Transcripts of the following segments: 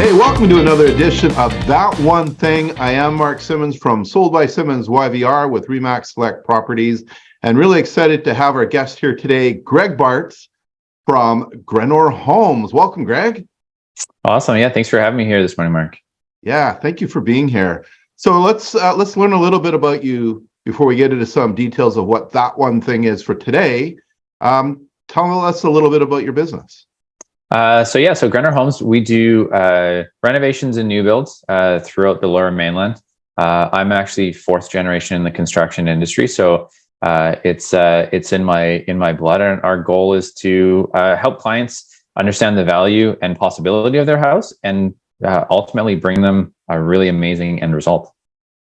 Hey, welcome to another edition of That One Thing. I am Mark Simmons from SoldBySimmonsYvr with Remax Select Properties, and really excited to have our guest here today, Greg Baarts from Grenor Homes. Welcome, Greg. Awesome. Yeah, thanks for having me here this morning, Mark. Yeah, thank you for being here. So let's learn a little bit about you before we get into some details of what That One Thing is for today. Tell us a little bit about your business. So Grenor Homes, we do renovations and new builds throughout the Lower Mainland. I'm actually fourth generation in the construction industry, so it's in my blood, and our goal is to help clients understand the value and possibility of their house, and ultimately bring them a really amazing end result.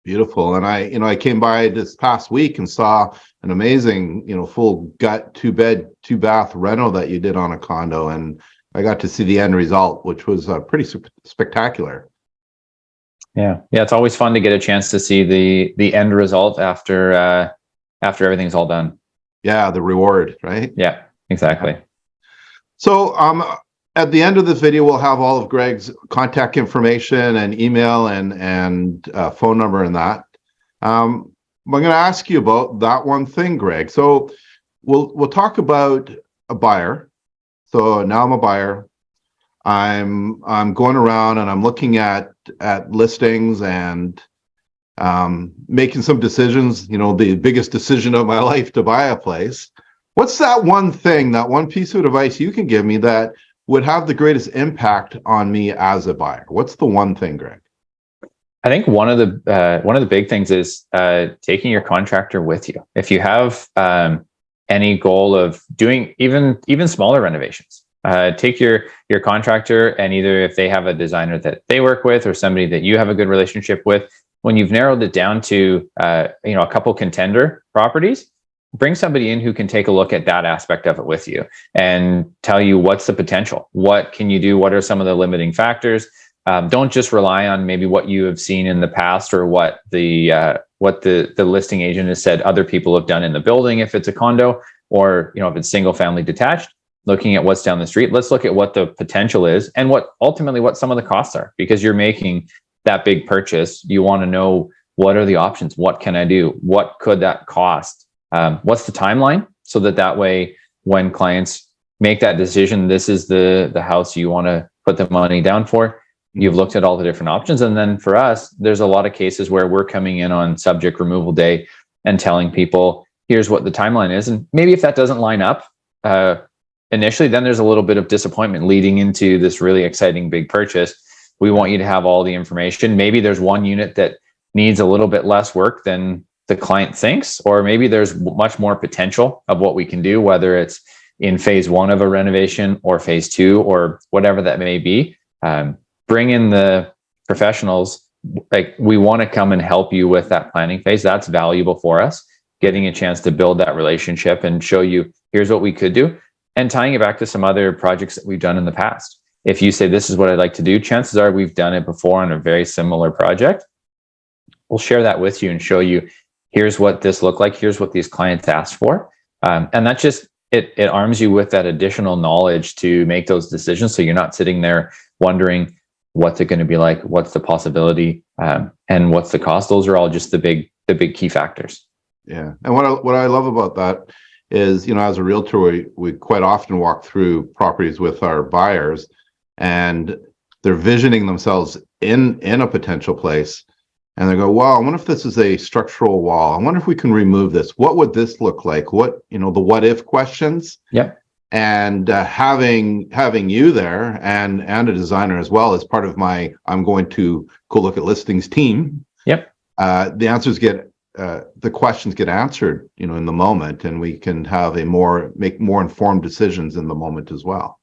Beautiful. And I came by this past week and saw an amazing, full gut 2-bed, 2-bath reno that you did on a condo, and I got to see the end result, which was pretty spectacular. Yeah, it's always fun to get a chance to see the end result after everything's all done. Yeah, the reward, right? Yeah, exactly. So at the end of this video, we'll have all of Greg's contact information and email and phone number and that. I'm going to ask you about that one thing, Greg. So we'll talk about a buyer. So now I'm a buyer. I'm going around and I'm looking at listings and making some decisions. The biggest decision of my life to buy a place. What's that one thing, that one piece of advice you can give me that would have the greatest impact on me as a buyer? What's the one thing, Greg? I think one of the big things is taking your contractor with you. If you have any goal of doing even smaller renovations, take your contractor, and either if they have a designer that they work with or somebody that you have a good relationship with, when you've narrowed it down to a couple contender properties, bring somebody in who can take a look at that aspect of it with you and tell you what's the potential, what can you do, what are some of the limiting factors. Don't just rely on maybe what you have seen in the past or what the listing agent has said other people have done in the building. If it's a condo, or if it's single family detached, looking at what's down the street, let's look at what the potential is and what some of the costs are. Because you're making that big purchase, you want to know, what are the options? What can I do? What could that cost? What's the timeline? So that way, when clients make that decision, this is the house you want to put the money down for. You've looked at all the different options. And then for us, there's a lot of cases where we're coming in on subject removal day and telling people, here's what the timeline is. And maybe if that doesn't line up initially, then there's a little bit of disappointment leading into this really exciting big purchase. We want you to have all the information. Maybe there's one unit that needs a little bit less work than the client thinks, or maybe there's much more potential of what we can do, whether it's in phase 1 of a renovation or phase 2 or whatever that may be. Bring in the professionals. Like, we want to come and help you with that planning phase. That's valuable for us, getting a chance to build that relationship and show you, here's what we could do, and tying it back to some other projects that we've done in the past. If you say, this is what I'd like to do, chances are we've done it before on a very similar project. We'll share that with you and show you, here's what this looked like, here's what these clients asked for. And that just, it arms you with that additional knowledge to make those decisions. So you're not sitting there wondering, what's it going to be like? What's the possibility? And what's the cost? Those are all just the big key factors. Yeah. And what I love about that is, as a realtor, we quite often walk through properties with our buyers, and they're visioning themselves in a potential place. And they go, wow, I wonder if this is a structural wall. I wonder if we can remove this. What would this look like? What, the what if questions. Yep. And having you there and a designer as well as part of my I'm going to go look at listings team. Yep. The questions get answered, in the moment, and we can have make more informed decisions in the moment as well.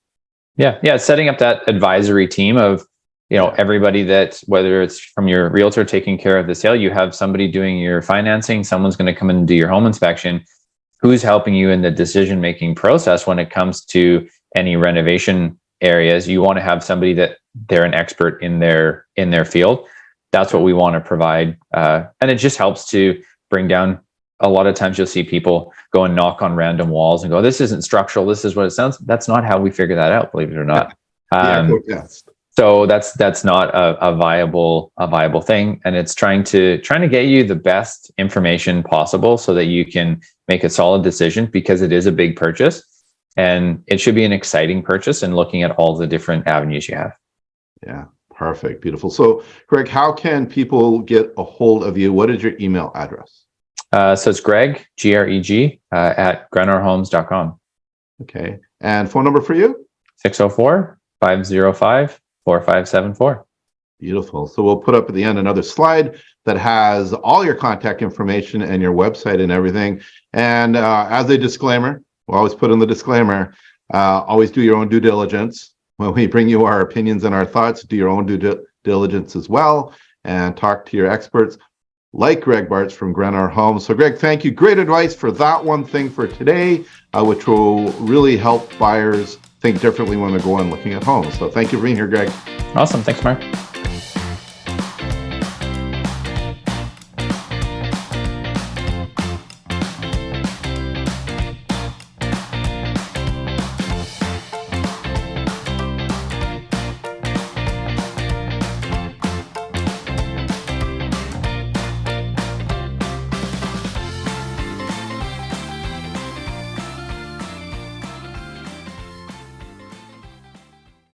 Yeah. Setting up that advisory team of, everybody that, whether it's from your realtor taking care of the sale, you have somebody doing your financing, someone's going to come in and do your home inspection. Who's helping you in the decision-making process when it comes to any renovation areas? You want to have somebody that they're an expert in their field. That's what we want to provide. And it just helps to bring down, a lot of times you'll see people go and knock on random walls and go, this isn't structural, this is what it sounds. That's not how we figure that out, believe it or not. Yes. So that's not a viable thing, and it's trying to get you the best information possible so that you can make a solid decision, because it is a big purchase and it should be an exciting purchase, and looking at all the different avenues you have. Yeah, perfect, beautiful. So, Greg, how can people get a hold of you? What is your email address? So it's Greg, Greg, at grenorhomes.com. Okay, and phone number for you? 604-505-4574. Beautiful. So we'll put up at the end another slide that has all your contact information and your website and everything. And as a disclaimer, we'll always put in the disclaimer, always do your own due diligence. When we bring you our opinions and our thoughts, do your own due diligence as well, and talk to your experts like Greg Baarts from Grenor Homes. So Greg, thank you. Great advice for that one thing for today, which will really help buyers think differently when they're going looking at homes. So thank you for being here, Greg. Awesome. Thanks, Mark.